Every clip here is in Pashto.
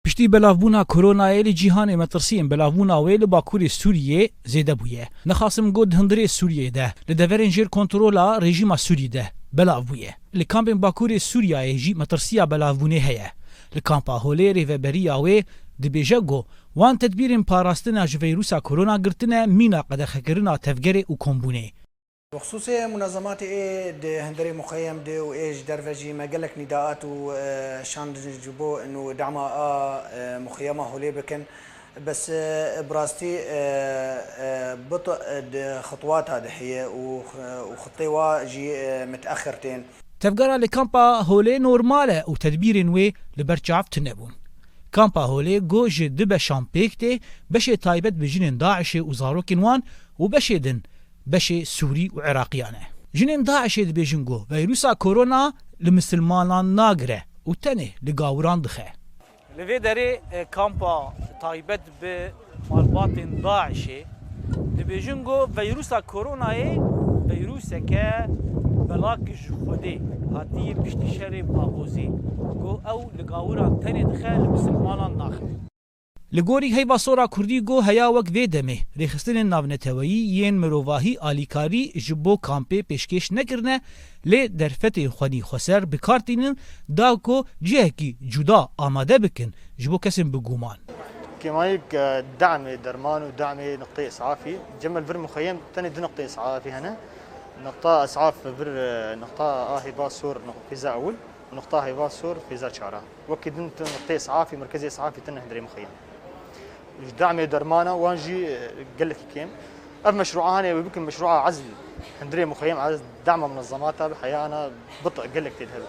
پشتی بلاوبونا کورونای لی جیهان مترسیم بلاوبونا ویل باکوری سوریه زیده بویه. نخواستم گود هندری سوریه ده. لدورین جیر کنترولا رژیم سوریه ده. بلاو بویه. لکامپ باکوری سوریه جی مترسیا بلاوبونه هیه. لکامپا هولی و بریاوی دبیجه گو وان تدبیرین پاراستنا ویروسا کرونا گرتنه مینا قدخ کرنا تفجر و کمبونه. بخصوص منظمات هندري مخيم دي وايش درفجي ما قالك نداءات وشان جبو انه دعم مخيمه هولي بكن بس براستي بطء خطوات هذه هي وخطيوا جي متاخرتين تفجر لكامبا هولي نورماله وتدبير وي لبرشاف تنبون كامبا هولي جوج دبه شامبيكتي بشي تايبت بجنين داعش وزاروكين وان وبشي دن بشي سوري وعراقيانه جنين داعش دبيجنجو فيروسا كورونا لمسلمانان ناقره وتنه لقاوران دخه لفي داري كامبا تايبت بمالباطن داعش دبيجنجو فيروسا كورونا فيروسا كا بلاك خودي هاتي بشتي شري باغوزي جو او لقاوران تنه دخه لمسلمانان ناخه لگوری هیوا سورا کردی گو هیا وک ویدمه ریخستن ناونتوایی ین مروواهی آلیکاری جبو کامپی پیشکش نکرنه لی درفت خودی خسر بکارتینن دا کو جهکی جدا آماده بکن جبو کسیم بگومان كما دعم درمان ودعم نقطة إسعافي جمل فر مخيم تاني دي نقطة إسعافي هنا نقطة إسعاف فر نقطة هي باسور في زا أول ونقطة هي باسور في زا شارع وكيد نقطة إسعافي مركزي إسعافي تاني هندري مخيم دعم درمانه وانجي قال لك كيم اف مشروع هاني ويمكن مشروع عزل هندري مخيم عزل دعم منظماتها بحيانا بطء قال لك تذهب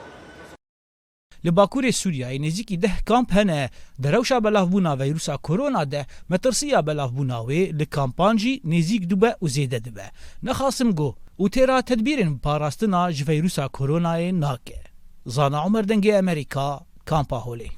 لباكوري سوريا نزيكي ده كامب هنا دروشا بلافبونا فيروسا كورونا ده مترسيا بلافبوناوي لكامبانجي نزيك دوبا وزيده دبا نخاصم جو وتيرا تدبيرن باراستنا فيروسا كورونا ناكي زانا عمر دنجي امريكا كامبا هولي